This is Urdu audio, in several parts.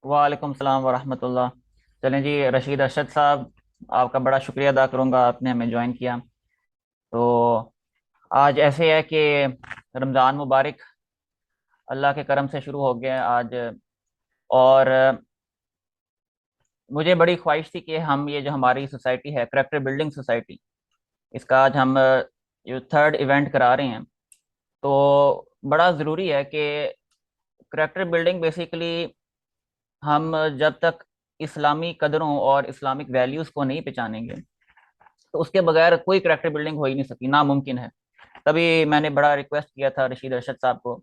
وعلیکم السلام ورحمۃ اللہ۔ چلیں جی، رشید ارشد صاحب، آپ کا بڑا شکریہ ادا کروں گا، آپ نے ہمیں جوائن کیا۔ تو آج ایسے ہے کہ رمضان مبارک اللہ کے کرم سے شروع ہو گیا ہے آج، اور مجھے بڑی خواہش تھی کہ ہم یہ جو ہماری سوسائٹی ہے، کریکٹر بلڈنگ سوسائٹی، اس کا آج ہم جو تھرڈ ایونٹ کرا رہے ہیں، تو بڑا ضروری ہے کہ کریکٹر بلڈنگ بیسیکلی ہم جب تک اسلامی قدروں اور اسلامک ویلیوز کو نہیں پہچانیں گے تو اس کے بغیر کوئی کریکٹر بلڈنگ ہو ہی نہیں سکتی، ناممکن ہے۔ تبھی میں نے بڑا ریکویسٹ کیا تھا رشید ارشد صاحب کو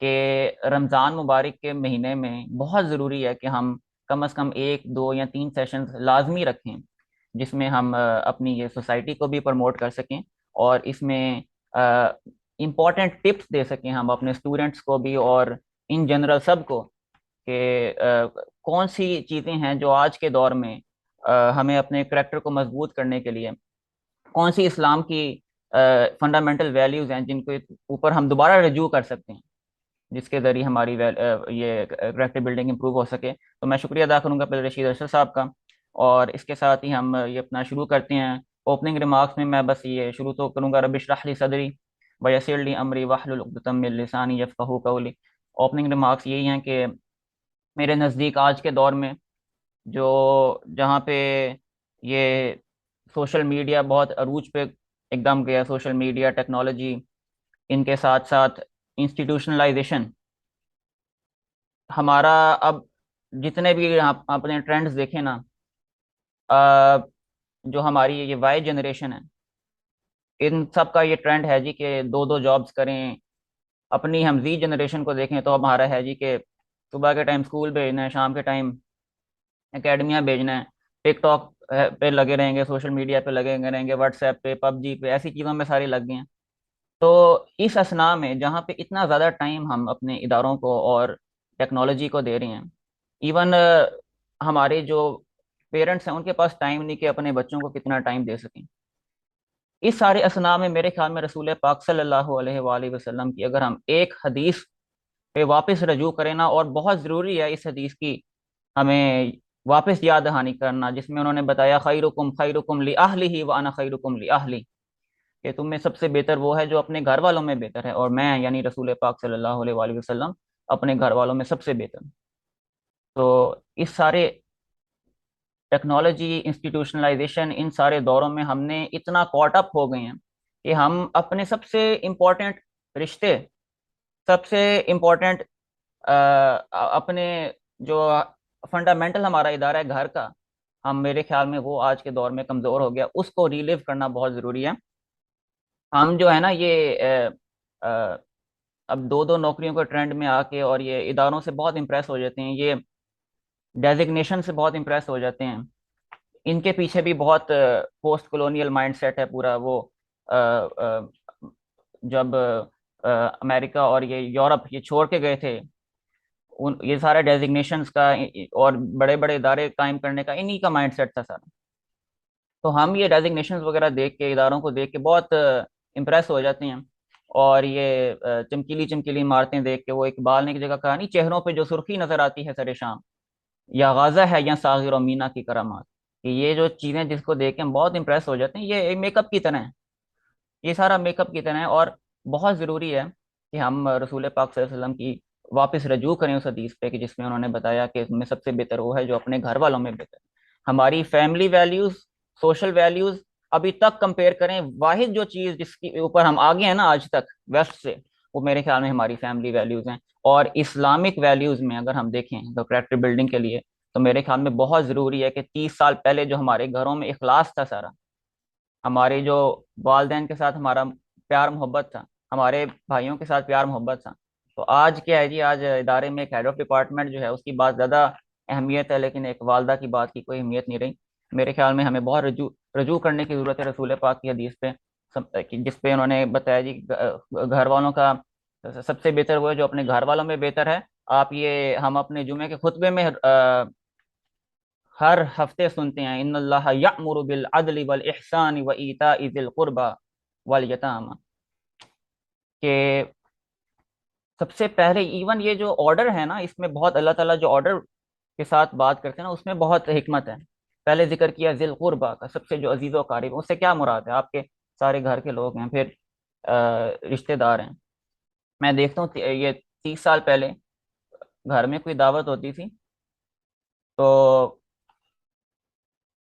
کہ رمضان مبارک کے مہینے میں بہت ضروری ہے کہ ہم کم از کم ایک دو یا تین سیشنز لازمی رکھیں، جس میں ہم اپنی یہ سوسائٹی کو بھی پروموٹ کر سکیں، اور اس میں امپورٹنٹ ٹپس دے سکیں ہم اپنے اسٹوڈنٹس کو بھی اور ان جنرل سب کو، کہ کون سی چیزیں ہیں جو آج کے دور میں ہمیں اپنے کریکٹر کو مضبوط کرنے کے لیے، کون سی اسلام کی فنڈامنٹل ویلیوز ہیں جن کے اوپر ہم دوبارہ رجوع کر سکتے ہیں، جس کے ذریعے ہماری یہ کریکٹر بلڈنگ امپروو ہو سکے۔ تو میں شکریہ ادا کروں گا پہلے رشید ارشد صاحب کا، اور اس کے ساتھ ہی ہم یہ اپنا شروع کرتے ہیں۔ اوپننگ ریمارکس میں میں بس یہ شروع تو کروں گا، رب اشرح لی صدری ویسر لی امری واحلل عقدۃ من لسانی یفقہوا قولی۔ اوپننگ ریمارکس یہی ہیں کہ میرے نزدیک آج کے دور میں جو جہاں پہ یہ سوشل میڈیا بہت عروج پہ ایک دم گیا، سوشل میڈیا، ٹیکنالوجی، ان کے ساتھ ساتھ انسٹیٹیوشنلائزیشن، ہمارا اب جتنے بھی آپ اپنے ٹرینڈز دیکھیں نا، جو ہماری یہ وائی جنریشن ہے، ان سب کا یہ ٹرینڈ ہے جی کہ دو دو جابز کریں۔ اپنی ہم زی جنریشن کو دیکھیں تو ہمارا ہے جی کہ صبح کے ٹائم اسکول بھیجنا ہے، شام کے ٹائم اکیڈمیاں بھیجنا ہے، ٹک ٹاک پہ لگے رہیں گے، سوشل میڈیا پہ لگے رہیں گے، واٹس ایپ پہ، پب جی پہ، ایسی چیزوں میں ساری لگ گئے ہیں۔ تو اس اسنا میں جہاں پہ اتنا زیادہ ٹائم ہم اپنے اداروں کو اور ٹیکنالوجی کو دے رہے ہیں، ایون ہمارے جو پیرنٹس ہیں ان کے پاس ٹائم نہیں کہ اپنے بچوں کو کتنا ٹائم دے سکیں۔ اس سارے اسنا میں میرے خیال میں رسول پاک صلی اللہ علیہ وآلہ وسلم کی اگر ہم ایک حدیث پہ واپس رجوع کریں نا، اور بہت ضروری ہے اس حدیث کی ہمیں واپس یاد دہانی کرنا، جس میں انہوں نے بتایا خیرکم خیرکم لأہلہ وانا خیرکم لأہلی، کہ تم میں سب سے بہتر وہ ہے جو اپنے گھر والوں میں بہتر ہے، اور میں یعنی رسول پاک صلی اللہ علیہ وآلہ وسلم اپنے گھر والوں میں سب سے بہتر ہوں۔ تو اس سارے ٹیکنالوجی، انسٹیٹیوشنلائزیشن، ان سارے دوروں میں ہم نے اتنا کاٹ اپ ہو گئے ہیں کہ ہم اپنے سب سے امپورٹنٹ رشتے، سب سے امپورٹنٹ اپنے جو فنڈامنٹل ہمارا ادارہ ہے گھر کا، ہم میرے خیال میں وہ آج کے دور میں کمزور ہو گیا، اس کو ریلیو کرنا بہت ضروری ہے۔ ہم جو ہے نا یہ اب دو دو نوکریوں کے ٹرینڈ میں آ کے اور یہ اداروں سے بہت امپریس ہو جاتے ہیں، یہ ڈیزگنیشن سے بہت امپریس ہو جاتے ہیں۔ ان کے پیچھے بھی بہت پوسٹ کولونیل مائنڈ سیٹ ہے پورا، وہ جب امریکہ اور یہ یورپ یہ چھوڑ کے گئے تھے، یہ سارے ڈیزگنیشنز کا اور بڑے بڑے ادارے قائم کرنے کا انہی کا مائنڈ سیٹ تھا سارا۔ تو ہم یہ ڈیزگنیشنز وغیرہ دیکھ کے، اداروں کو دیکھ کے بہت امپریس ہو جاتے ہیں، اور یہ چمکیلی چمکیلی عمارتیں دیکھ کے، وہ اقبال نے ایک جگہ کہا نہیں، چہروں پہ جو سرخی نظر آتی ہے سر شام، یا غازہ ہے یا ساغر و مینا کی کرامات، کہ یہ جو چیزیں جس کو دیکھ کے ہم بہت امپریس ہو جاتے ہیں، یہ میک اپ کی طرح ہے، یہ سارا میک اپ کی طرح ہے، اور بہت ضروری ہے کہ ہم رسول پاک صلی اللہ علیہ وسلم کی واپس رجوع کریں اس حدیث پہ، کہ جس میں انہوں نے بتایا کہ اس میں سب سے بہتر وہ ہے جو اپنے گھر والوں میں بہتر ہے۔ ہماری فیملی ویلیوز، سوشل ویلیوز ابھی تک کمپیئر کریں، واحد جو چیز جس کے اوپر ہم آگے ہیں نا آج تک ویسٹ سے، وہ میرے خیال میں ہماری فیملی ویلیوز ہیں۔ اور اسلامک ویلیوز میں اگر ہم دیکھیں تو کریکٹر بلڈنگ کے لیے تو میرے خیال میں بہت ضروری ہے کہ 30 سال پہلے جو ہمارے گھروں میں اخلاص تھا سارا، ہمارے جو والدین کے ساتھ ہمارا پیار محبت تھا، ہمارے بھائیوں کے ساتھ پیار محبت تھا، تو آج کیا ہے جی، آج ادارے میں ایک ہیڈ آف ڈپارٹمنٹ جو ہے اس کی بات زیادہ اہمیت ہے، لیکن ایک والدہ کی بات کی کوئی اہمیت نہیں رہی۔ میرے خیال میں ہمیں بہت رجوع کرنے کی ضرورت ہے رسول پاک کی حدیث پہ، جس پہ انہوں نے بتایا جی گھر والوں کا سب سے بہتر وہ ہے جو اپنے گھر والوں میں بہتر ہے۔ آپ یہ ہم اپنے جمعے کے خطبے میں ہر ہفتے سنتے ہیں، ان اللہ یأمر بالعدل والاحسان وایتاء ذی القربى والیتامى، کہ سب سے پہلے ایون یہ جو آرڈر ہے نا، اس میں بہت اللہ تعالیٰ جو آرڈر کے ساتھ بات کرتے ہیں نا، اس میں بہت حکمت ہے. پہلے ذکر کیا ذی القربا کا، سب سے جو عزیز و قریب، اس سے کیا مراد ہے؟ آپ کے سارے گھر کے لوگ ہیں، پھر رشتہ دار ہیں. میں دیکھتا ہوں یہ 30 سال پہلے گھر میں کوئی دعوت ہوتی تھی تو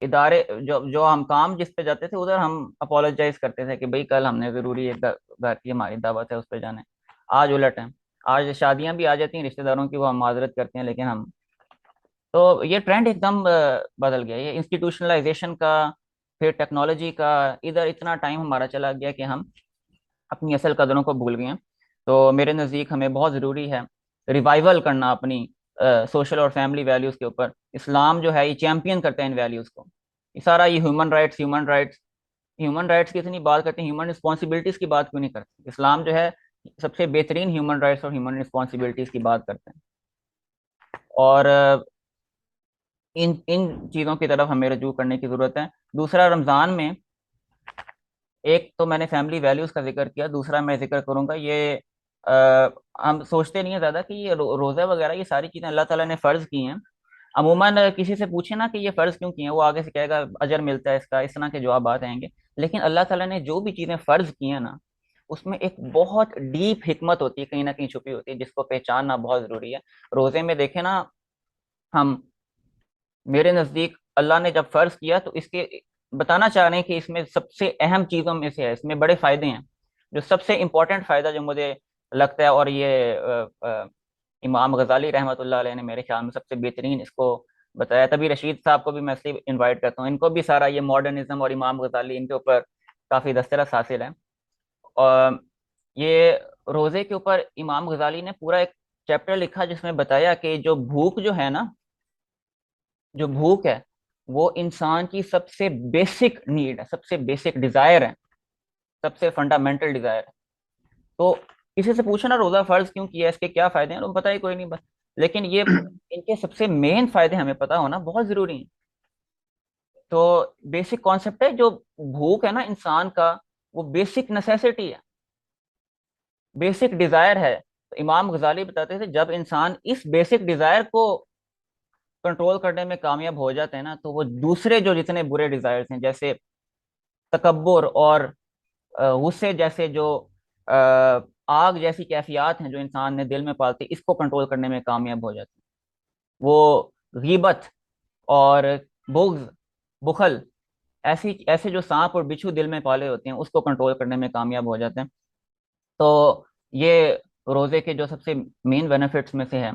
ادارے جو ہم کام جس پہ جاتے تھے ادھر ہم اپولوجائز کرتے تھے کہ بھئی کل ہم نے ضروری ایک گھر کی ہماری دعوت ہے اس پہ جانا ہے. آج الٹ ہے. آج شادیاں بھی آ جاتی ہیں رشتہ داروں کی، وہ ہم معذرت کرتے ہیں، لیکن ہم تو یہ ٹرینڈ ایک دم بدل گیا. یہ انسٹیٹیوشنلائزیشن کا، پھر ٹیکنالوجی کا، ادھر اتنا ٹائم ہمارا چلا گیا کہ ہم اپنی اصل قدروں کو بھول گئے ہیں. تو میرے نزدیک ہمیں بہت ضروری ہے ریوائول کرنا اپنی سوشل اور فیملی ویلیوز کے اوپر. اسلام جو ہے یہ چیمپئن کرتا ہے ان ویلیوز کو. یہ سارا یہ ہیومن رائٹس کی اتنی بات کرتے ہیں، ہیومن رسپانسبلٹیز کی بات کیوں نہیں کرتے؟ اسلام جو ہے سب سے بہترین ہیومن رائٹس اور ہیومن رسپانسبلٹیز کی بات کرتے ہیں. اور ان چیزوں کی طرف ہمیں رجوع کرنے کی ضرورت ہے. دوسرا، رمضان میں ایک تو میں نے فیملی ویلیوز کا ذکر کیا، دوسرا میں ذکر کروں گا یہ ہم سوچتے نہیں ہیں زیادہ کہ یہ روزہ وغیرہ یہ ساری چیزیں اللہ تعالیٰ نے فرض کی ہیں. عموماً کسی سے پوچھے نا کہ یہ فرض کیوں کیے ہیں، وہ آگے سے کہے گا اجر ملتا ہے اس کا، اس طرح کے جوابات آئیں گے. لیکن اللہ تعالیٰ نے جو بھی چیزیں فرض کی ہیں نا، اس میں ایک بہت ڈیپ حکمت ہوتی ہے، کہیں نہ کہیں چھپی ہوتی ہے، جس کو پہچاننا بہت ضروری ہے. روزے میں دیکھیں نا ہم، میرے نزدیک اللہ نے جب فرض کیا تو اس کے بتانا چاہ رہے ہیں کہ اس میں سب سے اہم چیزوں میں سے ہے، اس میں بڑے فائدے ہیں. جو سب سے امپورٹنٹ فائدہ جو مجھے لگتا ہے، اور یہ امام غزالی رحمۃ اللہ علیہ نے میرے خیال میں سب سے بہترین اس کو بتایا. تبھی رشید صاحب کو بھی میں اس لیے انوائٹ کرتا ہوں، ان کو بھی سارا یہ ماڈرنزم اور امام غزالی ان کے اوپر کافی دسترس حاصل ہے. اور یہ روزے کے اوپر امام غزالی نے پورا ایک چیپٹر لکھا جس میں بتایا کہ جو بھوک جو ہے نا، جو بھوک ہے وہ انسان کی سب سے بیسک نیڈ ہے، سب سے بیسک ڈیزائر ہے، سب سے فنڈامنٹل ڈیزائر ہے. تو کسی سے پوچھنا روزہ فرض کیوں کیا ہے، اس کے کیا فائدے ہیں، تو پتہ ہی کوئی نہیں بس. لیکن یہ ان کے سب سے مین فائدے ہمیں پتہ ہونا بہت ضروری ہیں. تو بیسک کانسیپٹ ہے جو بھوک ہے نا انسان کا، وہ بیسک نیسیسٹی ہے، بیسک ڈیزائر ہے. تو امام غزالی بتاتے تھے جب انسان اس بیسک ڈیزائر کو کنٹرول کرنے میں کامیاب ہو جاتے ہیں نا، تو وہ دوسرے جو جتنے برے ڈیزائرز ہیں، جیسے تکبر اور غصے جیسے جو آگ جیسی کیفیات ہیں جو انسان نے دل میں پالتی، اس کو کنٹرول کرنے میں کامیاب ہو جاتے ہیں. وہ غیبت اور بغض، بخل، ایسے جو سانپ اور بچھو دل میں پالے ہوتے ہیں، اس کو کنٹرول کرنے میں کامیاب ہو جاتے ہیں. تو یہ روزے کے جو سب سے مین بینیفٹس میں سے ہے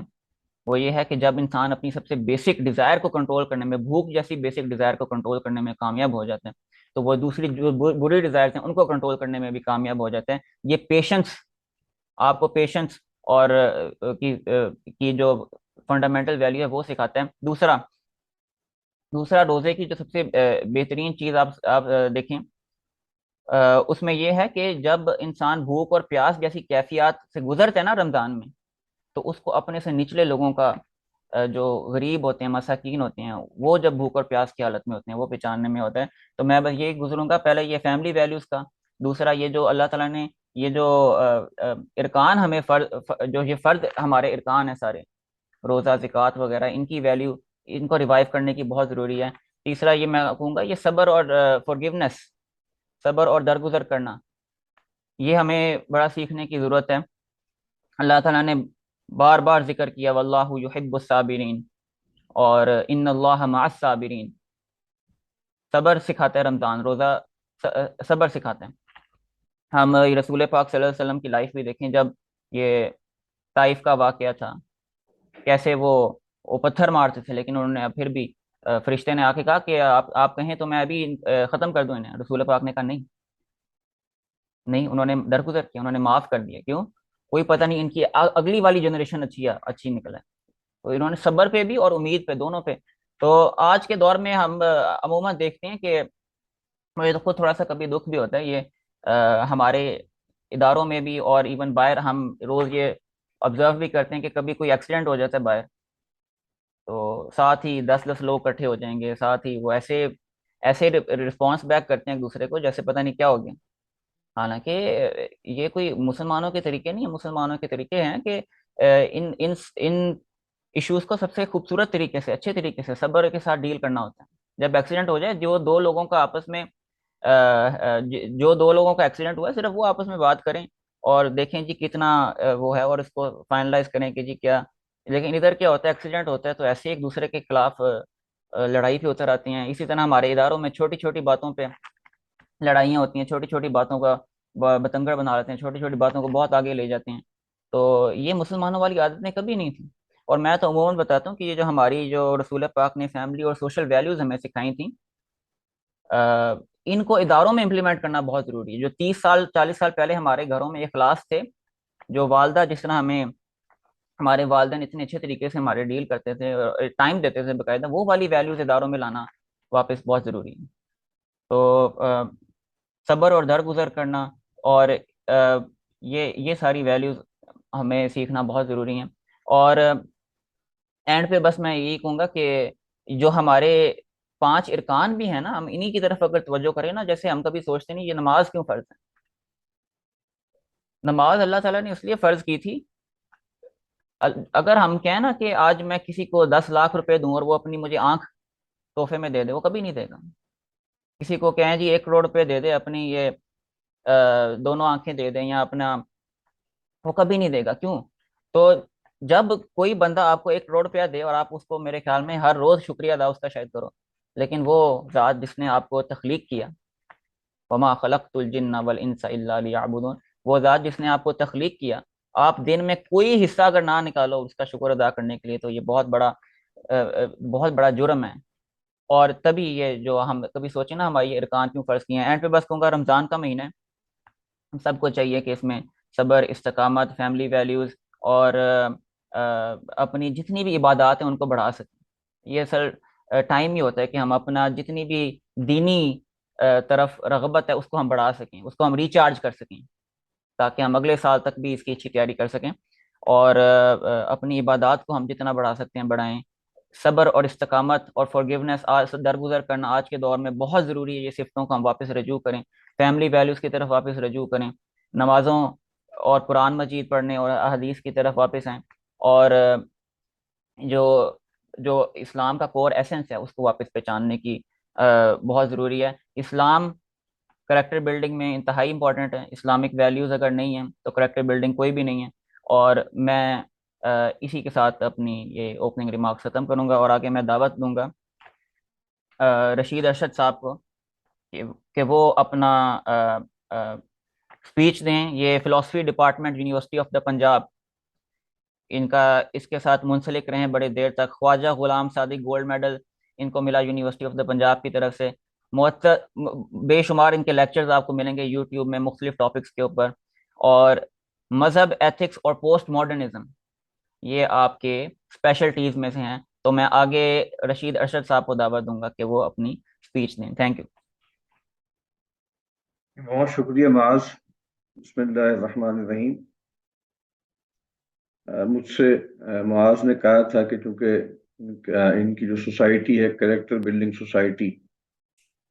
وہ یہ ہے کہ جب انسان اپنی سب سے بیسک ڈیزائر کو کنٹرول کرنے میں، بھوک جیسی بیسک ڈیزائر کو کنٹرول کرنے میں کامیاب ہو جاتے ہیں، تو وہ دوسری جو بری ڈیزائرز ہیں ان کو کنٹرول کرنے میں بھی کامیاب ہو جاتے ہیں. یہ پیشنس، آپ کو پیشنس اور کی جو فنڈامنٹل ویلیو ہے وہ سکھاتا ہے. دوسرا روزے کی جو سب سے بہترین چیز آپ دیکھیں، اس میں یہ ہے کہ جب انسان بھوک اور پیاس جیسی کیفیات سے گزرتے ہیں نا رمضان میں، تو اس کو اپنے سے نچلے لوگوں کا، جو غریب ہوتے ہیں، مساکین ہوتے ہیں، وہ جب بھوک اور پیاس کی حالت میں ہوتے ہیں وہ پہچاننے میں ہوتا ہے. تو میں بس یہی گزروں گا، پہلے یہ فیملی ویلیوز کا، دوسرا یہ جو اللہ تعالیٰ نے یہ جو ارکان ہمیں جو یہ فرض ہمارے ارکان ہیں سارے، روزہ، زکوٰۃ وغیرہ، ان کی ویلیو، ان کو ریوائیو کرنے کی بہت ضروری ہے. تیسرا یہ میں کہوں گا یہ صبر اور فورگیونیس، صبر اور درگزر کرنا، یہ ہمیں بڑا سیکھنے کی ضرورت ہے. اللہ تعالیٰ نے بار بار ذکر کیا واللہ یحب الصابرین اور ان اللہ مع الصابرین. صبر سکھاتا ہے رمضان، روزہ صبر سکھاتے ہیں. ہم رسول پاک صلی اللہ علیہ وسلم کی لائف بھی دیکھیں، جب یہ طائف کا واقعہ تھا، کیسے وہ پتھر مارتے تھے، لیکن انہوں نے پھر بھی فرشتے نے آ کے کہا کہ آپ کہیں تو میں ابھی ختم کر دوں انہیں. رسول پاک نے کہا نہیں نہیں، انہوں نے درگزر کیا، انہوں نے معاف کر دیا. کیوں؟ کوئی پتہ نہیں ان کی اگلی والی جنریشن اچھی نکلا ہے. تو انہوں نے صبر پہ بھی اور امید پہ، دونوں پہ. تو آج کے دور میں ہم عموماً دیکھتے ہیں کہ مجھے تو خود تھوڑا سا کبھی دکھ بھی ہوتا ہے، یہ ہمارے اداروں میں بھی اور ایون باہر ہم روز یہ آبزرو بھی کرتے ہیں کہ کبھی کوئی ایکسیڈنٹ ہو جاتا ہے باہر، تو ساتھ ہی 10 10 لوگ اکٹھے ہو جائیں گے، ساتھ ہی وہ ایسے ایسے رسپانس بیک کرتے ہیں ایک دوسرے کو جیسے پتہ نہیں کیا ہو گیا. حالانکہ یہ کوئی مسلمانوں کے طریقے نہیں ہیں. مسلمانوں کے طریقے ہیں کہ ان ان ان ایشوز کو سب سے خوبصورت طریقے سے، اچھے طریقے سے، صبر کے ساتھ ڈیل کرنا ہوتا ہے. جب ایکسیڈنٹ ہو جائے، جو دو لوگوں کا آپس میں جو دو لوگوں کا ایکسیڈنٹ ہوا ہے، صرف وہ آپس میں بات کریں اور دیکھیں جی کتنا وہ ہے، اور اس کو فائنلائز کریں کہ جی کیا. لیکن ادھر کیا ہوتا ہے، ایکسیڈنٹ ہوتا ہے تو ایسے ایک دوسرے کے خلاف لڑائی پہ اتر آتی ہیں. اسی طرح ہمارے اداروں میں چھوٹی چھوٹی باتوں پہ لڑائیاں ہوتی ہیں، چھوٹی چھوٹی باتوں کا بتنگڑ بنا لیتے ہیں، چھوٹی چھوٹی باتوں کو بہت آگے لے جاتے ہیں. تو یہ مسلمانوں والی عادتیں کبھی نہیں تھیں. اور میں تو عموماً بتاتا ہوں کہ یہ جو ہماری جو رسول پاک نے فیملی اور سوشل ویلیوز ہمیں سکھائی تھیں، ان کو اداروں میں امپلیمنٹ کرنا بہت ضروری ہے. جو 30 سال 40 سال پہلے ہمارے گھروں میں اخلاص تھے، جو والدہ جس طرح ہمیں، ہمارے والدین اتنے اچھے طریقے سے ہمارے ڈیل کرتے تھے، ٹائم دیتے تھے باقاعدہ، وہ والی ویلیوز اداروں میں لانا واپس بہت ضروری ہے. تو صبر اور درگزر کرنا، اور یہ ساری ویلیوز ہمیں سیکھنا بہت ضروری ہیں. اور اینڈ پہ بس میں یہی کہوں گا کہ جو ہمارے 5 ارکان بھی ہیں نا، ہم انہی کی طرف اگر توجہ کریں نا، جیسے ہم کبھی سوچتے نہیں یہ نماز کیوں فرض ہے. نماز اللہ تعالیٰ نے اس لیے فرض کی تھی. اگر ہم کہیں نا کہ آج میں کسی کو 10 لاکھ روپے دوں اور وہ اپنی مجھے آنکھ تحفے میں دے دے، وہ کبھی نہیں دے گا. کسی کو کہیں جی 1 کروڑ روپے دے دے، اپنی یہ دونوں آنکھیں دے دیں یا اپنا، وہ کبھی نہیں دے گا. کیوں؟ تو جب کوئی بندہ آپ کو 1 کروڑ روپیہ دے اور آپ اس کو میرے خیال میں ہر روز شکریہ ادا اس کا شاید کرو، لیکن وہ ذات جس نے آپ کو تخلیق کیا، وما خلقت الجن والانس الا لیعبدون، وہ ذات جس نے آپ کو تخلیق کیا، آپ دن میں کوئی حصہ اگر نہ نکالو اس کا شکر ادا کرنے کے لیے، تو یہ بہت بڑا جرم ہے. اور تبھی یہ جو ہم کبھی سوچیں نا ہماری یہ ارکان کیوں فرض کیے ہیں. اینڈ پہ بس کہوں گا، رمضان کا مہینہ ہے، ہم سب کو چاہیے کہ اس میں صبر، استقامت، فیملی ویلیوز اور اپنی جتنی بھی عبادات ہیں ان کو بڑھا سکیں. یہ سر ٹائم ہی ہوتا ہے کہ ہم اپنا جتنی بھی دینی طرف رغبت ہے اس کو ہم بڑھا سکیں، اس کو ہم ریچارج کر سکیں، تاکہ ہم اگلے سال تک بھی اس کی اچھی تیاری کر سکیں. اور اپنی عبادات کو ہم جتنا بڑھا سکتے ہیں بڑھائیں. صبر اور استقامت اور فورگیونیس، درگزر کرنا آج کے دور میں بہت ضروری ہے. یہ صفتوں کو ہم واپس رجوع کریں، فیملی ویلیوز کی طرف واپس رجوع کریں، نمازوں اور قرآن مجید پڑھنے اور احادیث کی طرف واپس آئیں، اور جو جو اسلام کا کور ایسنس ہے اس کو واپس پہچاننے کی بہت ضروری ہے. اسلام کریکٹر بلڈنگ میں انتہائی امپورٹنٹ ہے. اسلامک ویلیوز اگر نہیں ہیں تو کریکٹر بلڈنگ کوئی بھی نہیں ہے. اور میں اسی کے ساتھ اپنی یہ اوپننگ ریمارکس ختم کروں گا، اور آگے میں دعوت دوں گا رشید ارشد صاحب کو کہ وہ اپنا اسپیچ دیں. یہ philosophy department, university of the Punjab, ان کا اس کے ساتھ منسلک رہے بڑے دیر تک. خواجہ غلام صادق گولڈ میڈل ان کو ملا یونیورسٹی آف دا پنجاب کی طرف سے. بے شمار ان کے لیکچرز آپ کو ملیں گے یوٹیوب میں مختلف ٹاپکس کے اوپر. اور مذہب، ایتھکس اور پوسٹ ماڈرنزم، یہ آپ کے اسپیشلٹیز میں سے ہیں. تو میں آگے رشید ارشد صاحب کو دعوت دوں گا کہ وہ اپنی اسپیچ دیں. Thank you. بہت شکریہ معاذ. بسم اللہ الرحمن الرحیم. مجھ سے معاذ نے کہا تھا کہ چونکہ ان کی جو سوسائٹی ہے کریکٹر بلڈنگ سوسائٹی،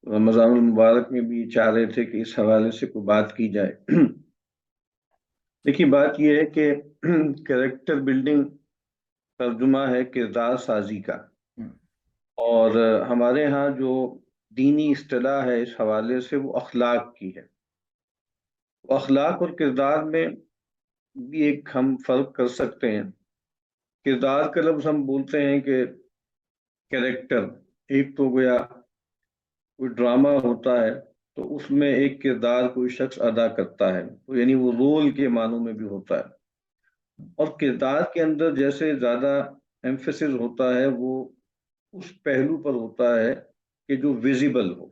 رمضان المبارک میں بھی چاہ رہے تھے کہ اس حوالے سے کوئی بات کی جائے. دیکھیے بات یہ ہے کہ کریکٹر بلڈنگ ترجمہ ہے کردار سازی کا، اور ہمارے ہاں جو دینی اصطلاح ہے اس حوالے سے وہ اخلاق کی ہے. اخلاق اور کردار میں بھی ایک ہم فرق کر سکتے ہیں. کردار کا لفظ ہم بولتے ہیں کہ کریکٹر، ایک تو گویا کوئی ڈرامہ ہوتا ہے تو اس میں ایک کردار کوئی شخص ادا کرتا ہے، تو یعنی وہ رول کے معنوں میں بھی ہوتا ہے. اور کردار کے اندر جیسے زیادہ ایمفیسس ہوتا ہے وہ اس پہلو پر ہوتا ہے کہ جو ویزیبل ہو.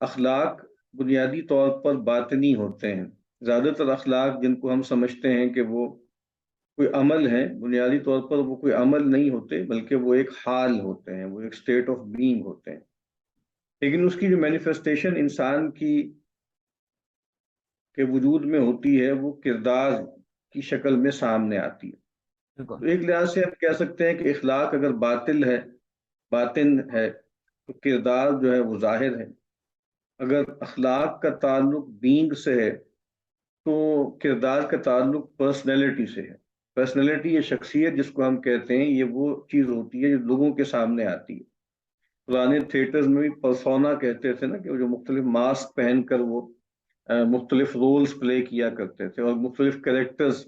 اخلاق بنیادی طور پر باطنی ہوتے ہیں. زیادہ تر اخلاق جن کو ہم سمجھتے ہیں کہ وہ کوئی عمل ہے، بنیادی طور پر وہ کوئی عمل نہیں ہوتے بلکہ وہ ایک حال ہوتے ہیں، وہ ایک اسٹیٹ آف بینگ ہوتے ہیں. لیکن اس کی جو مینیفیسٹیشن انسان کی کے وجود میں ہوتی ہے وہ کردار کی شکل میں سامنے آتی ہے. تو ایک لحاظ سے ہم کہہ سکتے ہیں کہ اخلاق اگر باطن ہے تو کردار جو ہے وہ ظاہر ہے. اگر اخلاق کا تعلق بینگ سے ہے تو کردار کا تعلق پرسنالٹی سے ہے. پرسنالٹی یا شخصیت جس کو ہم کہتے ہیں، یہ وہ چیز ہوتی ہے جو لوگوں کے سامنے آتی ہے. پرانے تھیٹرز میں بھی پرسونا کہتے تھے نا، کہ وہ جو مختلف ماسک پہن کر وہ مختلف رولز پلے کیا کرتے تھے، اور مختلف کریکٹرز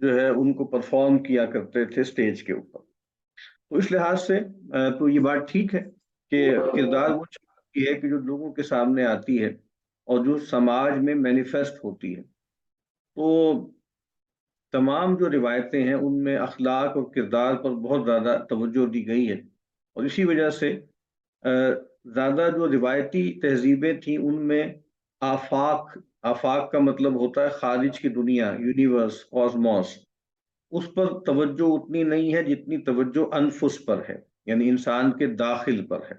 جو ہے ان کو پرفارم کیا کرتے تھے اسٹیج کے اوپر. تو اس لحاظ سے تو یہ بات ٹھیک ہے کہ کردار وہ چیز ہوتی ہے کہ جو لوگوں کے سامنے آتی ہے اور جو سماج میں مینیفیسٹ ہوتی ہے. تو تمام جو روایتیں ہیں ان میں اخلاق اور کردار پر بہت زیادہ توجہ دی گئی ہے، اور اسی وجہ سے زیادہ جو روایتی تہذیبیں تھیں ان میں آفاق، آفاق کا مطلب ہوتا ہے خارج کی دنیا، یونیورس، کاسموس، اس پر توجہ اتنی نہیں ہے جتنی توجہ انفس پر ہے، یعنی انسان کے داخل پر ہے.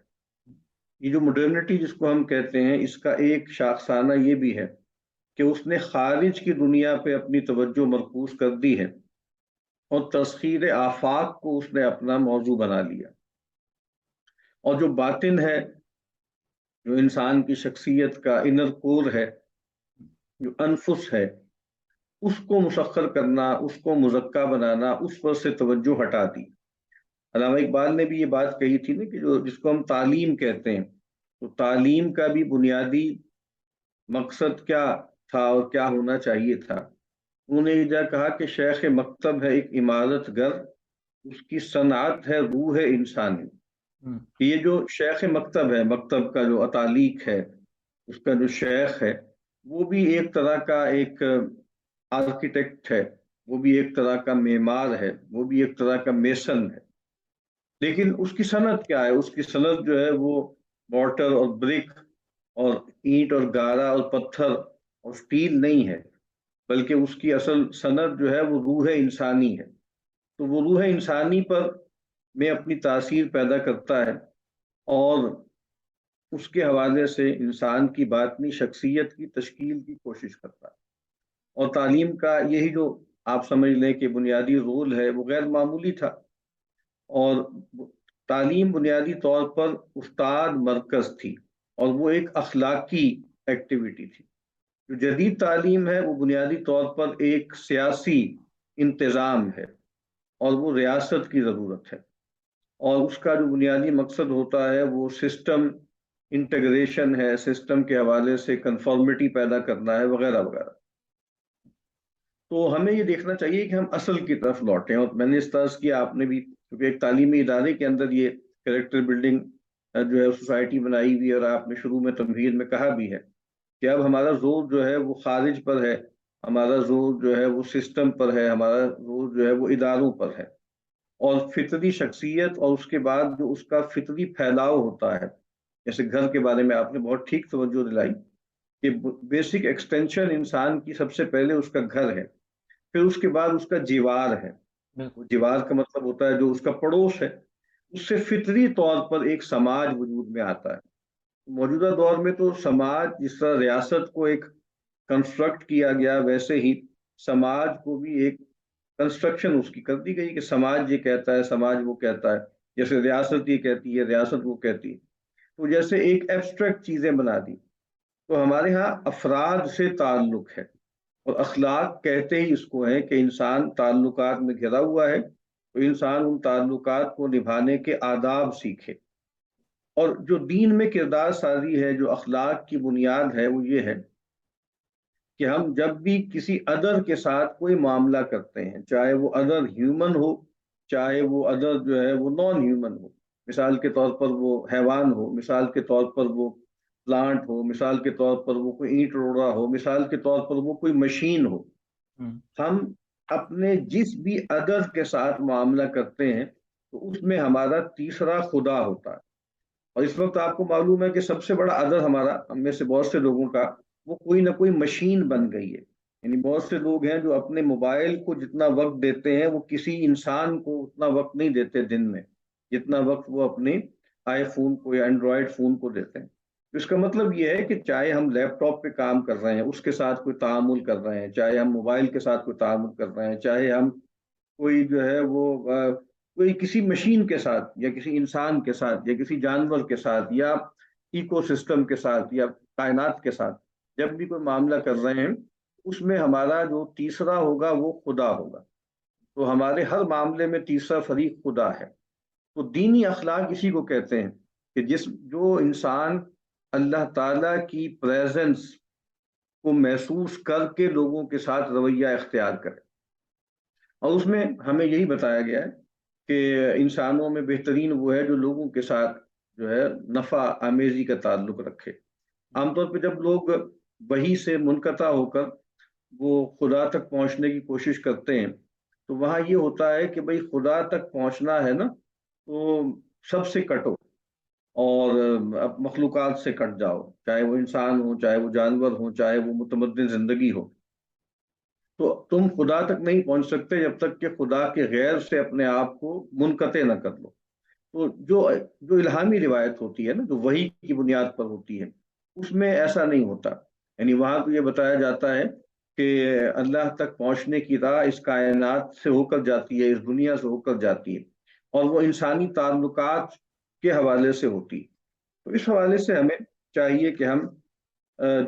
یہ جو مڈرنٹی جس کو ہم کہتے ہیں، اس کا ایک شاخسانہ یہ بھی ہے کہ اس نے خارج کی دنیا پہ اپنی توجہ مرکوز کر دی ہے، اور تسخیر آفاق کو اس نے اپنا موضوع بنا لیا. اور جو باطن ہے، جو انسان کی شخصیت کا انر کور ہے، جو انفس ہے، اس کو مسخر کرنا، اس کو مزکا بنانا، اس پر سے توجہ ہٹا دی. علامہ اقبال نے بھی یہ بات کہی تھی نا کہ جو جس کو ہم تعلیم کہتے ہیں، تو تعلیم کا بھی بنیادی مقصد کیا تھا اور کیا ہونا چاہیے تھا. انہوں نے یہ کہا کہ شیخ مکتب ہے ایک عمارت گر، اس کی صنعت ہے روح انسانی. یہ جو شیخ مکتب ہے، مکتب کا جو اتالیق ہے، اس کا جو شیخ ہے، وہ بھی ایک طرح کا ایک آرکیٹیکٹ ہے، وہ بھی ایک طرح کا معمار ہے، وہ بھی ایک طرح کا میسن ہے. لیکن اس کی صنعت کیا ہے؟ اس کی صنعت جو ہے وہ مورٹر اور برک اور اینٹ اور گارا اور پتھر اور سٹیل نہیں ہے، بلکہ اس کی اصل صنعت جو ہے وہ روح انسانی ہے. تو وہ روح انسانی پر میں اپنی تاثیر پیدا کرتا ہے، اور اس کے حوالے سے انسان کی باطنی شخصیت کی تشکیل کی کوشش کرتا ہے. اور تعلیم کا یہی جو آپ سمجھ لیں کہ بنیادی رول ہے، وہ غیر معمولی تھا. اور تعلیم بنیادی طور پر استاد مرکز تھی، اور وہ ایک اخلاقی ایکٹیویٹی تھی. جو جدید تعلیم ہے وہ بنیادی طور پر ایک سیاسی انتظام ہے، اور وہ ریاست کی ضرورت ہے، اور اس کا جو بنیادی مقصد ہوتا ہے وہ سسٹم انٹیگریشن ہے، سسٹم کے حوالے سے کنفارمٹی پیدا کرنا ہے، وغیرہ وغیرہ. تو ہمیں یہ دیکھنا چاہیے کہ ہم اصل کی طرف لوٹیں. اور میں نے اس طرح کیا، آپ نے بھی، کیونکہ ایک تعلیمی ادارے کے اندر یہ کریکٹر بلڈنگ جو ہے سوسائٹی بنائی ہوئی ہے، اور آپ نے شروع میں تمہید میں کہا بھی ہے کہ اب ہمارا زور جو ہے وہ خارج پر ہے، ہمارا زور جو ہے وہ سسٹم پر ہے، ہمارا زور جو ہے وہ اداروں پر ہے. اور فطری شخصیت اور اس کے بعد جو اس کا فطری پھیلاؤ ہوتا ہے، جیسے گھر کے بارے میں آپ نے بہت ٹھیک توجہ دلائی کہ بیسک ایکسٹینشن انسان کی سب سے پہلے اس کا گھر ہے، پھر اس کے بعد اس کا جیوار ہے. وہ جیوار کا مطلب ہوتا ہے جو اس کا پڑوس ہے. اس سے فطری طور پر ایک سماج وجود میں آتا ہے. موجودہ دور میں تو سماج جس طرح ریاست کو ایک کنسٹرکٹ کیا گیا، ویسے ہی سماج کو بھی ایک کنسٹرکشن اس کی کر دی گئی کہ سماج یہ کہتا ہے، سماج وہ کہتا ہے. جیسے ریاست یہ کہتی ہے، ریاست وہ کہتی ہے. تو جیسے ایک ایبسٹریکٹ چیزیں بنا دی. تو ہمارے ہاں افراد سے تعلق ہے، اور اخلاق کہتے ہی اس کو ہے کہ انسان تعلقات میں گھرا ہوا ہے، تو انسان ان تعلقات کو نبھانے کے آداب سیکھے. اور جو دین میں کردار سازی ہے، جو اخلاق کی بنیاد ہے، وہ یہ ہے کہ ہم جب بھی کسی ادر کے ساتھ کوئی معاملہ کرتے ہیں، چاہے وہ ادر ہیومن ہو، چاہے وہ ادر جو ہے وہ نان ہیومن ہو، مثال کے طور پر وہ حیوان ہو، مثال کے طور پر وہ پلانٹ ہو، مثال کے طور پر وہ کوئی اینٹ روڑا ہو، مثال کے طور پر وہ کوئی مشین ہو، ہم اپنے جس بھی ادر کے ساتھ معاملہ کرتے ہیں تو اس میں ہمارا تیسرا خدا ہوتا ہے. اور اس وقت آپ کو معلوم ہے کہ سب سے بڑا ادر ہمارا، ہم میں سے بہت سے لوگوں کا، وہ کوئی نہ کوئی مشین بن گئی ہے. یعنی بہت سے لوگ ہیں جو اپنے موبائل کو جتنا وقت دیتے ہیں، وہ کسی انسان کو اتنا وقت نہیں دیتے دن میں، جتنا وقت وہ اپنے آئی فون کو یا اینڈرائڈ فون کو دیتے ہیں. اس کا مطلب یہ ہے کہ چاہے ہم لیپ ٹاپ پہ کام کر رہے ہیں، اس کے ساتھ کوئی تعامل کر رہے ہیں، چاہے ہم موبائل کے ساتھ کوئی تعامل کر رہے ہیں، چاہے ہم کوئی جو ہے وہ کوئی کسی مشین کے ساتھ یا کسی انسان کے ساتھ یا کسی جانور کے ساتھ یا ایکو سسٹم کے ساتھ یا کائنات کے ساتھ جب بھی کوئی معاملہ کر رہے ہیں، اس میں ہمارا جو تیسرا ہوگا وہ خدا ہوگا. تو ہمارے ہر معاملے میں تیسرا فریق خدا ہے. تو دینی اخلاق اسی کو کہتے ہیں کہ جو انسان اللہ تعالیٰ کی پریزنس کو محسوس کر کے لوگوں کے ساتھ رویہ اختیار کرے. اور اس میں ہمیں یہی بتایا گیا ہے کہ انسانوں میں بہترین وہ ہے جو لوگوں کے ساتھ جو ہے نفع آمیزی کا تعلق رکھے. عام طور پہ جب لوگ وحی سے منقطع ہو کر وہ خدا تک پہنچنے کی کوشش کرتے ہیں تو وہاں یہ ہوتا ہے کہ بھئی خدا تک پہنچنا ہے نا تو سب سے کٹو اور اب مخلوقات سے کٹ جاؤ، چاہے وہ انسان ہو، چاہے وہ جانور ہو، چاہے وہ متمدن زندگی ہو. تو تم خدا تک نہیں پہنچ سکتے جب تک کہ خدا کے غیر سے اپنے آپ کو منقطع نہ کر لو. تو جو الہامی روایت ہوتی ہے نا جو وحی کی بنیاد پر ہوتی ہے اس میں ایسا نہیں ہوتا. یعنی وہاں تو یہ بتایا جاتا ہے کہ اللہ تک پہنچنے کی راہ اس کائنات سے ہو کر جاتی ہے، اس دنیا سے ہو کر جاتی ہے، اور وہ انسانی تعلقات کے حوالے سے ہوتی. تو اس حوالے سے ہمیں چاہیے کہ ہم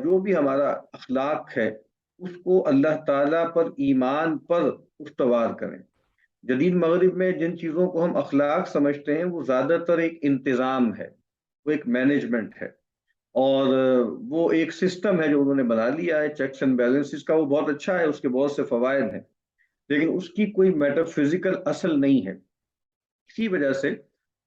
جو بھی ہمارا اخلاق ہے اس کو اللہ تعالیٰ پر ایمان پر استوار کریں. جدید مغرب میں جن چیزوں کو ہم اخلاق سمجھتے ہیں وہ زیادہ تر ایک انتظام ہے، وہ ایک مینجمنٹ ہے، اور وہ ایک سسٹم ہے جو انہوں نے بنا لیا ہے چیکس اینڈ بیلنسز کا. وہ بہت اچھا ہے، اس کے بہت سے فوائد ہیں، لیکن اس کی کوئی میٹر فزیکل اصل نہیں ہے. اسی وجہ سے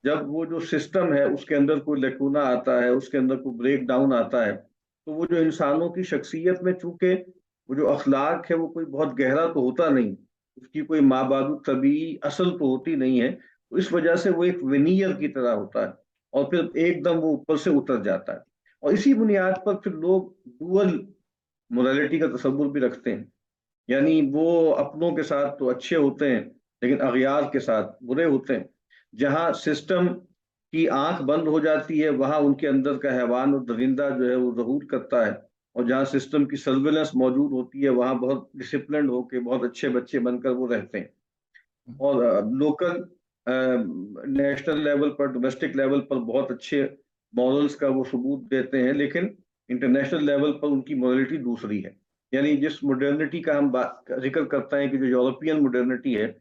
جب وہ جو سسٹم ہے اس کے اندر کوئی لیکونا آتا ہے، اس کے اندر کوئی بریک ڈاؤن آتا ہے، تو وہ جو انسانوں کی شخصیت میں چونکہ وہ جو اخلاق ہے وہ کوئی بہت گہرا تو ہوتا نہیں، اس کی کوئی مابعد طبیعی اصل تو ہوتی نہیں ہے، تو اس وجہ سے وہ ایک ونیئر کی طرح ہوتا ہے اور پھر ایک دم وہ اوپر سے اتر جاتا ہے. اور اسی بنیاد پر پھر لوگ ڈوئل موریلٹی کا تصور بھی رکھتے ہیں. یعنی وہ اپنوں کے ساتھ تو اچھے ہوتے ہیں لیکن اغیار کے ساتھ برے ہوتے ہیں. جہاں سسٹم کی آنکھ بند ہو جاتی ہے وہاں ان کے اندر کا حیوان اور درندہ جو ہے وہ ظہور کرتا ہے، اور جہاں سسٹم کی سرویلنس موجود ہوتی ہے وہاں بہت ڈسپلنڈ ہو کے بہت اچھے بچے بن کر وہ رہتے ہیں. اور لوکل نیشنل لیول پر ڈومیسٹک لیول پر بہت اچھے مورلز کا وہ ثبوت دیتے ہیں، لیکن انٹرنیشنل لیول پر ان کی مورلٹی دوسری ہے. یعنی جس ماڈرنٹی کا ہم ذکر کرتے ہیں کہ جو یورپین ماڈرنٹی ہے،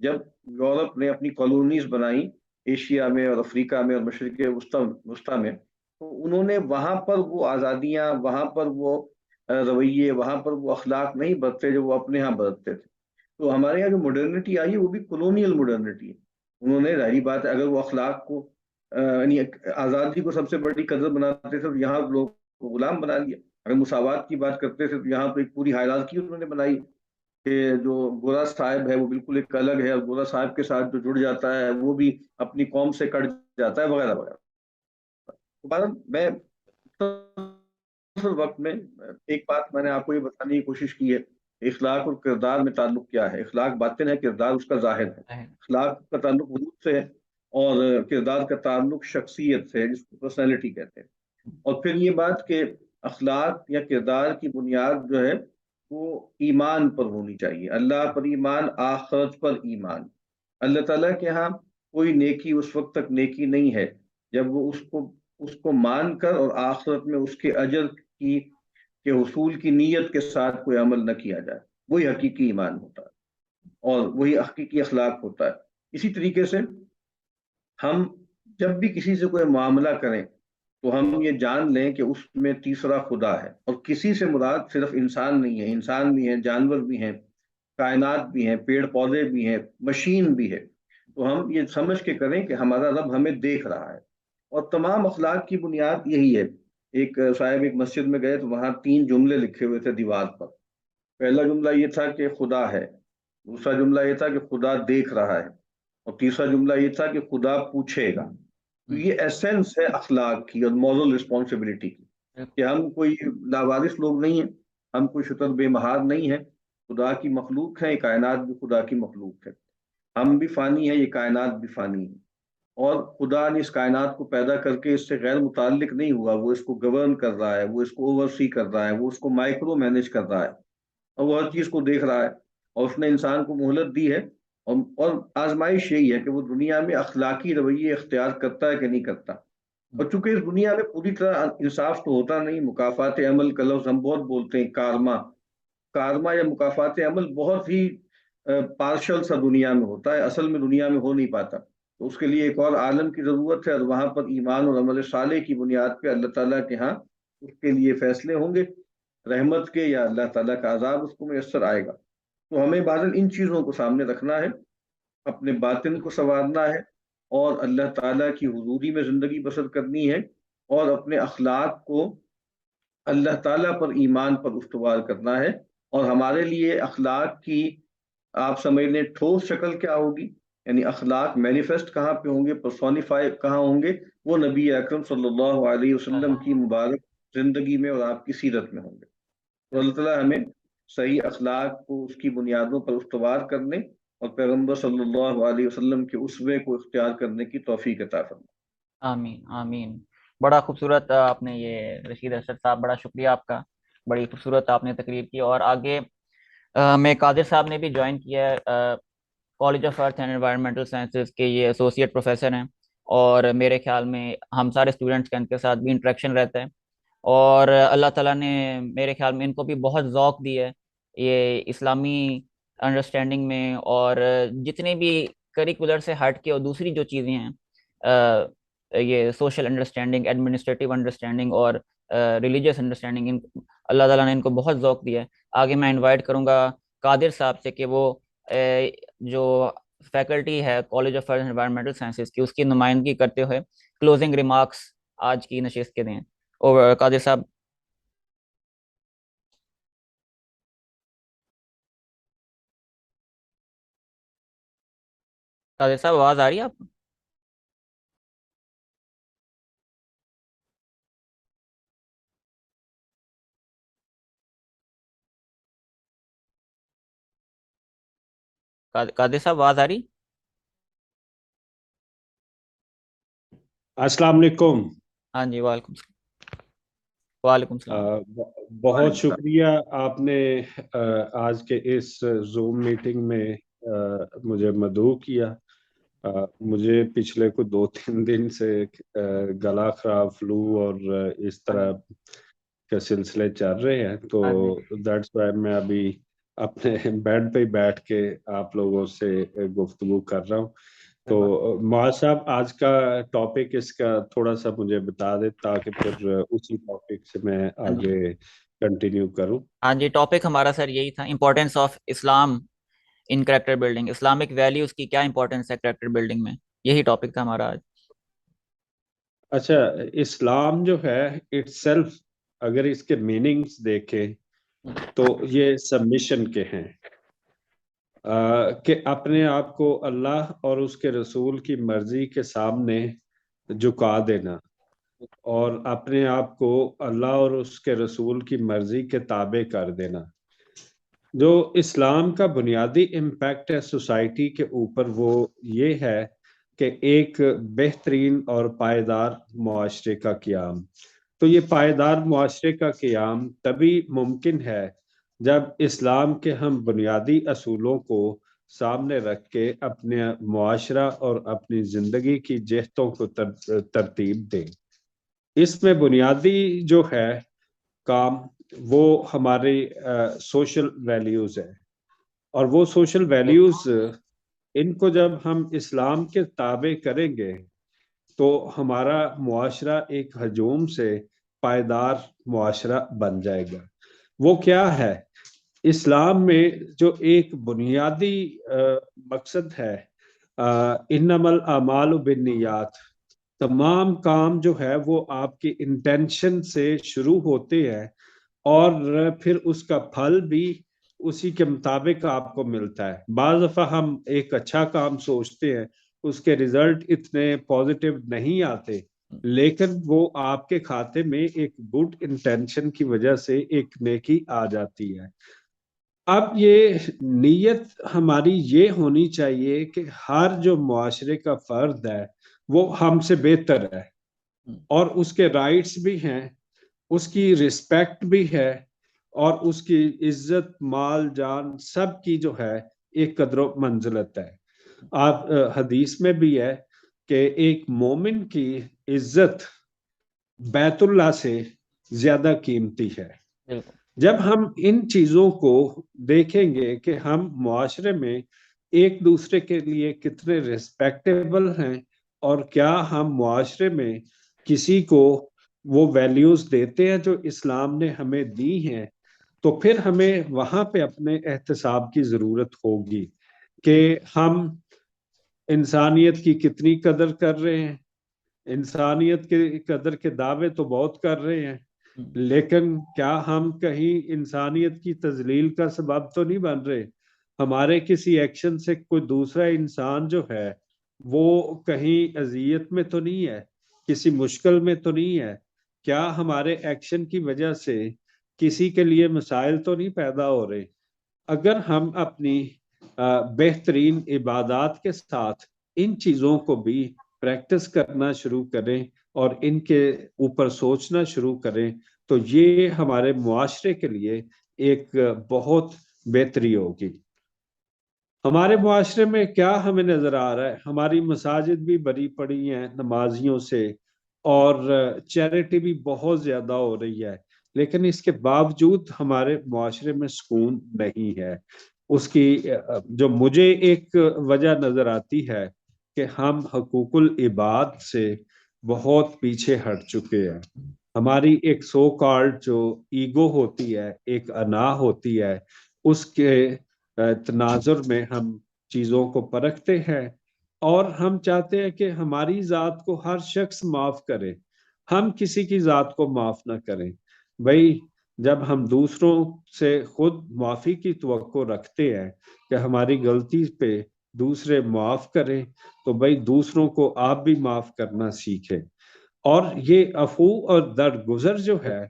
جب یورپ نے اپنی کالونیز بنائی ایشیا میں اور افریقہ میں اور مشرق وسطیٰ میں، تو انہوں نے وہاں پر وہ آزادیاں، وہاں پر وہ رویے، وہاں پر وہ اخلاق نہیں برتے جو وہ اپنے ہاں برتتے تھے. تو ہمارے یہاں جو ماڈرنٹی آئی ہے وہ بھی کولونیل ماڈرنٹی ہے. انہوں نے ظاہری بات ہے اگر وہ اخلاق کو یعنی آزادی کو سب سے بڑی قدر بناتے تھے تو یہاں لوگ کو غلام بنا لیا. اگر مساوات کی بات کرتے تھے تو یہاں تو ایک پوری ہائرارکی انہوں نے بنائی کہ جو گورا صاحب ہے وہ بالکل ایک الگ ہے، اور گورا صاحب کے ساتھ جو جڑ جاتا ہے وہ بھی اپنی قوم سے کٹ جاتا ہے، وغیرہ وغیرہ. میں وقت میں ایک بات میں نے آپ کو یہ بتانے کی کوشش کی ہے، اخلاق اور کردار میں تعلق کیا ہے. اخلاق باطن ہے، کردار اس کا ظاہر ہے. اخلاق کا تعلق وجود سے ہے اور کردار کا تعلق شخصیت سے ہے جس کو پرسنالٹی کہتے ہیں. اور پھر یہ بات کہ اخلاق یا کردار کی بنیاد جو ہے وہ ایمان پر ہونی چاہیے. اللہ پر ایمان، آخرت پر ایمان. اللہ تعالیٰ کے ہاں کوئی نیکی اس وقت تک نیکی نہیں ہے جب وہ اس کو مان کر اور آخرت میں اس کے اجر کے حصول کی نیت کے ساتھ کوئی عمل نہ کیا جائے. وہی حقیقی ایمان ہوتا ہے اور وہی حقیقی اخلاق ہوتا ہے. اسی طریقے سے ہم جب بھی کسی سے کوئی معاملہ کریں تو ہم یہ جان لیں کہ اس میں تیسرا خدا ہے. اور کسی سے مراد صرف انسان نہیں ہے، انسان بھی ہیں، جانور بھی ہیں، کائنات بھی ہیں، پیڑ پودے بھی ہیں، مشین بھی ہے. تو ہم یہ سمجھ کے کریں کہ ہمارا رب ہمیں دیکھ رہا ہے. اور تمام اخلاق کی بنیاد یہی ہے. ایک صاحب ایک مسجد میں گئے تو وہاں 3 جملے لکھے ہوئے تھے دیوار پر. پہلا جملہ یہ تھا کہ خدا ہے، دوسرا جملہ یہ تھا کہ خدا دیکھ رہا ہے، اور تیسرا جملہ یہ تھا کہ خدا پوچھے گا. تو یہ ایسنس ہے اخلاق کی اور مورل رسپانسبلٹی کی کہ ہم کوئی لاوارث لوگ نہیں ہیں، ہم کوئی شتر بے مہار نہیں ہیں. خدا کی مخلوق ہے، یہ کائنات بھی خدا کی مخلوق ہے. ہم بھی فانی ہیں، یہ کائنات بھی فانی ہے. اور خدا نے اس کائنات کو پیدا کر کے اس سے غیر متعلق نہیں ہوا، وہ اس کو گورن کر رہا ہے، وہ اس کو اوور سی کر رہا ہے، وہ اس کو مائکرو مینج کر رہا ہے، اور وہ ہر چیز کو دیکھ رہا ہے. اور اس نے انسان کو مہلت دی ہے، اور آزمائش یہی ہے کہ وہ دنیا میں اخلاقی رویے اختیار کرتا ہے کہ نہیں کرتا. اور چونکہ اس دنیا میں پوری طرح انصاف تو ہوتا نہیں، مکافات عمل کا لفظ ہم بہت بولتے ہیں، کارما، کارما یا مکافات عمل بہت ہی پارشل سا دنیا میں ہوتا ہے، اصل میں دنیا میں ہو نہیں پاتا. تو اس کے لیے ایک اور عالم کی ضرورت ہے، اور وہاں پر ایمان اور عمل صالح کی بنیاد پہ اللہ تعالیٰ کے ہاں اس کے لیے فیصلے ہوں گے، رحمت کے یا اللہ تعالیٰ کا عذاب اس کو میسر آئے گا. تو ہمیں بادل ان چیزوں کو سامنے رکھنا ہے، اپنے باطن کو سنوارنا ہے، اور اللہ تعالیٰ کی حضوری میں زندگی بسر کرنی ہے، اور اپنے اخلاق کو اللہ تعالیٰ پر ایمان پر استوار کرنا ہے. اور ہمارے لیے اخلاق کی آپ سمجھ لیں ٹھوس شکل کیا ہوگی، یعنی اخلاق مینیفیسٹ کہاں پہ ہوں گے، پرسونیفائی کہاں ہوں گے، وہ نبی اکرم صلی اللہ علیہ وسلم کی مبارک زندگی میں اور آپ کی سیرت میں ہوں گے. تو اللہ تعالیٰ ہمیں صحیح اخلاق کو اس کی بنیادوں پر استوار کرنے اور پیغمبر صلی اللہ علیہ وسلم کے اسوے کو اختیار کرنے کی توفیق عطا فرمائے. آمین آمین. بڑا خوبصورت آپ نے یہ رشید ارشد صاحب، بڑا شکریہ آپ کا، بڑی خوبصورت آپ نے تقریر کی. اور آگے میں قادر صاحب نے بھی جوائن کیا ہے، college of earth and environmental sciences کے یہ ایسوسیٹ پروفیسر ہیں، اور میرے خیال میں ہم سارے اسٹوڈنٹس کا ان کے ساتھ بھی انٹریکشن رہتا ہے. اور اللہ تعالیٰ نے میرے خیال میں ان کو بھی بہت ذوق دی ہے یہ اسلامی انڈرسٹینڈنگ میں، اور جتنے بھی کریکولر سے ہٹ کے اور دوسری جو چیزیں ہیں، یہ سوشل انڈرسٹینڈنگ، ایڈمنسٹریٹو انڈرسٹینڈنگ اور ریلیجیس انڈرسٹینڈنگ، اللہ تعالیٰ نے ان کو بہت ذوق دیا ہے. آگے میں انوائٹ کروں گا قادر صاحب سے کہ وہ جو فیکلٹی ہے college of earth and environmental sciences کی، اس کی نمائندگی کرتے ہوئے کلوزنگ ریمارکس آج کی نشست کے دیں. اور قادر صاحب. قادر صاحب آواز آ رہی ہے آپ کو؟ قادر صاحب آواز آ رہی؟ السلام علیکم. ہاں جی، وعلیکم السلام. وعلیکم السلام. بہت شکریہ آپ نے آج کے اس زوم میٹنگ میں مجھے مدعو کیا. مجھے پچھلے کو 2-3 دن سے گلا خراب، فلو اور اس طرح کے سلسلے چل رہے ہیں، تو دیٹس وائی میں ابھی اپنے بیڈ پہ بیٹھ کے آپ لوگوں سے گفتگو کر رہا ہوں. تو معاذ صاحب آج کا ٹاپک اس کا تھوڑا سا مجھے بتا دیں تاکہ پھر اسی ٹاپک سے میں آگے کنٹینیو کروں. ہاں جی، ٹاپک ہمارا سر یہی تھا، importance of Islam in character building, Islamic values کی کیا امپورٹینس ہے کریکٹر بلڈنگ میں، یہی ٹاپک تھا ہمارا آج. اچھا، اسلام جو ہے اٹ سیلف اگر اس کے میننگز دیکھیں تو یہ سبمیشن کے ہیں، کہ اپنے آپ کو اللہ اور اس کے رسول کی مرضی کے سامنے جھکا دینا، اور اپنے آپ کو اللہ اور اس کے رسول کی مرضی کے تابع کر دینا. جو اسلام کا بنیادی امپیکٹ ہے سوسائٹی کے اوپر وہ یہ ہے کہ ایک بہترین اور پائیدار معاشرے کا قیام. تو یہ پائیدار معاشرے کا قیام تبھی ممکن ہے جب اسلام کے ہم بنیادی اصولوں کو سامنے رکھ کے اپنے معاشرہ اور اپنی زندگی کی جہتوں کو ترتیب دیں. اس میں بنیادی جو ہے کام وہ ہماری سوشل ویلیوز ہے، اور وہ سوشل ویلیوز ان کو جب ہم اسلام کے تابع کریں گے تو ہمارا معاشرہ ایک ہجوم سے پائیدار معاشرہ بن جائے گا. وہ کیا ہے؟ اسلام میں جو ایک بنیادی مقصد ہے، انما الاعمال بالنیات، تمام کام جو ہے وہ آپ کی انٹینشن سے شروع ہوتے ہیں، اور پھر اس کا پھل بھی اسی کے مطابق آپ کو ملتا ہے. بعض دفعہ ہم ایک اچھا کام سوچتے ہیں، اس کے ریزلٹ اتنے پازیٹیو نہیں آتے، لیکن وہ آپ کے کھاتے میں ایک گڈ انٹینشن کی وجہ سے ایک نیکی آ جاتی ہے. اب یہ نیت ہماری یہ ہونی چاہیے کہ ہر جو معاشرے کا فرد ہے وہ ہم سے بہتر ہے، اور اس کے رائٹس بھی ہیں، اس کی رسپیکٹ بھی ہے، اور اس کی عزت، مال، جان سب کی جو ہے ایک قدر و منزلت ہے. آپ حدیث میں بھی ہے کہ ایک مومن کی عزت بیت اللہ سے زیادہ قیمتی ہے. جب ہم ان چیزوں کو دیکھیں گے کہ ہم معاشرے میں ایک دوسرے کے لیے کتنے ریسپیکٹیبل ہیں اور کیا ہم معاشرے میں کسی کو وہ ویلیوز دیتے ہیں جو اسلام نے ہمیں دی ہیں، تو پھر ہمیں وہاں پہ اپنے احتساب کی ضرورت ہوگی کہ ہم انسانیت کی کتنی قدر کر رہے ہیں۔ انسانیت کے قدر کے دعوے تو بہت کر رہے ہیں، لیکن کیا ہم کہیں انسانیت کی تذلیل کا سبب تو نہیں بن رہے؟ ہمارے کسی ایکشن سے کوئی دوسرا انسان جو ہے وہ کہیں اذیت میں تو نہیں ہے، کسی مشکل میں تو نہیں ہے؟ کیا ہمارے ایکشن کی وجہ سے کسی کے لیے مسائل تو نہیں پیدا ہو رہے؟ اگر ہم اپنی بہترین عبادات کے ساتھ ان چیزوں کو بھی پریکٹس کرنا شروع کریں اور ان کے اوپر سوچنا شروع کریں تو یہ ہمارے معاشرے کے لیے ایک بہت بہتری ہوگی۔ ہمارے معاشرے میں کیا ہمیں نظر آ رہا ہے؟ ہماری مساجد بھی بھری پڑی ہیں نمازیوں سے اور چیریٹی بھی بہت زیادہ ہو رہی ہے، لیکن اس کے باوجود ہمارے معاشرے میں سکون نہیں ہے۔ اس کی جو مجھے ایک وجہ نظر آتی ہے کہ ہم حقوق العباد سے بہت پیچھے ہٹ چکے ہیں۔ ہماری ایک سو کالڈ جو ایگو ہوتی ہے، ایک انا ہوتی ہے، اس کے تناظر میں ہم چیزوں کو پرکھتے ہیں اور ہم چاہتے ہیں کہ ہماری ذات کو ہر شخص معاف کرے، ہم کسی کی ذات کو معاف نہ کریں۔ بھائی جب ہم دوسروں سے خود معافی کی توقع رکھتے ہیں کہ ہماری غلطی پہ دوسرے معاف کریں، تو بھائی دوسروں کو آپ بھی معاف کرنا سیکھیں۔ اور یہ عفو اور درگزر جو ہے،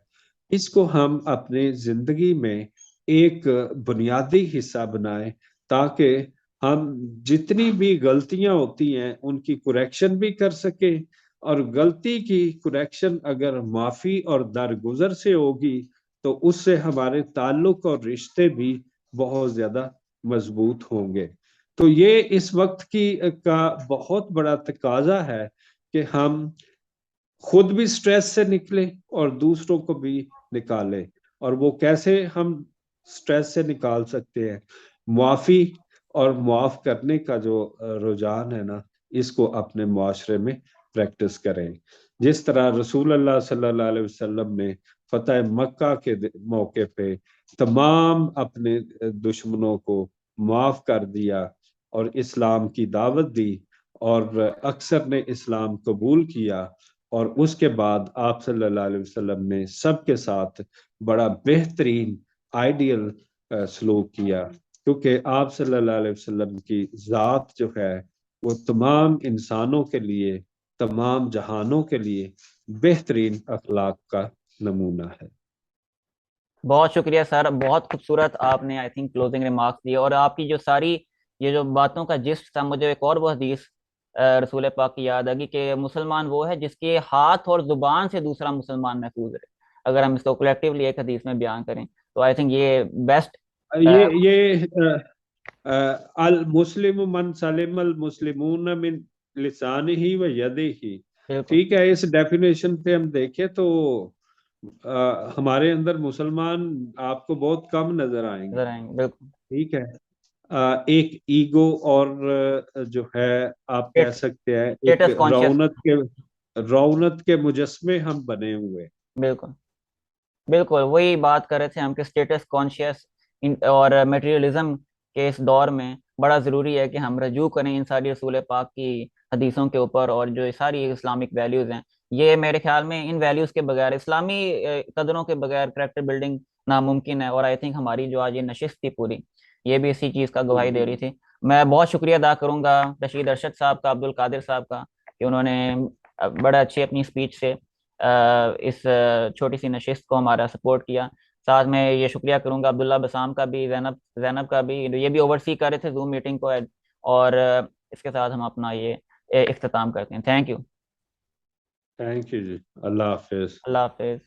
اس کو ہم اپنے زندگی میں ایک بنیادی حصہ بنائیں تاکہ ہم جتنی بھی غلطیاں ہوتی ہیں ان کی کریکشن بھی کر سکیں، اور غلطی کی کریکشن اگر معافی اور درگزر سے ہوگی تو اس سے ہمارے تعلق اور رشتے بھی بہت زیادہ مضبوط ہوں گے۔ تو یہ اس وقت کا بہت بڑا تقاضا ہے کہ ہم خود بھی سٹریس سے نکلیں اور دوسروں کو بھی نکالیں۔ اور وہ کیسے ہم سٹریس سے نکال سکتے ہیں؟ معافی اور معاف کرنے کا جو رجحان ہے نا، اس کو اپنے معاشرے میں پریکٹس کریں۔ جس طرح رسول اللہ صلی اللہ علیہ وسلم نے فتح مکہ کے موقع پہ تمام اپنے دشمنوں کو معاف کر دیا اور اسلام کی دعوت دی، اور اکثر نے اسلام قبول کیا، اور اس کے بعد آپ صلی اللہ علیہ وسلم نے سب کے ساتھ بڑا بہترین آئیڈیل سلوک کیا، کیونکہ آپ صلی اللہ علیہ وسلم کی ذات جو ہے وہ تمام انسانوں کے لیے، تمام جہانوں کے لیے بہترین اخلاق کا نمونہ ہے۔ بہت شکریہ سر، بہت خوبصورت آپ نے آئی تھنک کلوزنگ ریمارکس دیے، اور آپ کی جو ساری یہ جو باتوں کا جسٹ تھا، مجھے ایک اور وہ حدیث رسول پاک کی یاد آ گئی کہ مسلمان وہ ہے جس کے ہاتھ اور زبان سے دوسرا مسلمان محفوظ رہے۔ اگر ہم اس کو کلیکٹیولی ایک حدیث میں بیان کریں تو آئی تھنک یہ بیسٹ۔ یہ المسلم من سلم المسلمون من لسانہ و یدہ، بالکل ٹھیک ہے؟ اس ڈیفینیشن پہ ہم دیکھیں تو ہمارے اندر مسلمان آپ کو بہت کم نظر آئیں گے، نظر آئیں گے، بالکل ٹھیک ہے؟ ایک ایگو اور جو ہے آپ کہہ سکتے ہیں ایک اسٹیٹس کانشیس۔ رونت کے مجسمے ہم بنے ہوئے۔ بالکل بالکل وہی بات کر رہے تھے ہم کہ اسٹیٹس کانشیس اور میٹیریلزم کے اس دور میں بڑا ضروری ہے کہ ہم رجوع کریں ان ساری رسول پاک کی حدیثوں کے اوپر، اور جو ساری اسلامک ویلیوز ہیں، یہ میرے خیال میں ان ویلیوز کے بغیر، اسلامی قدروں کے بغیر کریکٹر بلڈنگ ناممکن ہے۔ اور آئی تھنک ہماری جو آج یہ نشست تھی پوری، یہ بھی اسی چیز کا گواہی دے رہی تھی۔ میں بہت شکریہ ادا کروں گا رشید ارشد صاحب کا، عبد القادر صاحب کا، کہ انہوں نے بڑا اچھی اپنی اسپیچ سے اس چھوٹی سی نشست کو ہمارا سپورٹ کیا۔ ساتھ میں یہ شکریہ کروں گا عبداللہ بسام کا بھی، زینب کا بھی، یہ بھی اوور سی کر رہے تھے زوم میٹنگ کو، اور اس کے ساتھ ہم اپنا یہ اختتام کرتے ہیں۔ تھینک یو، تھینک یو جی، اللہ حافظ۔ اللہ حافظ۔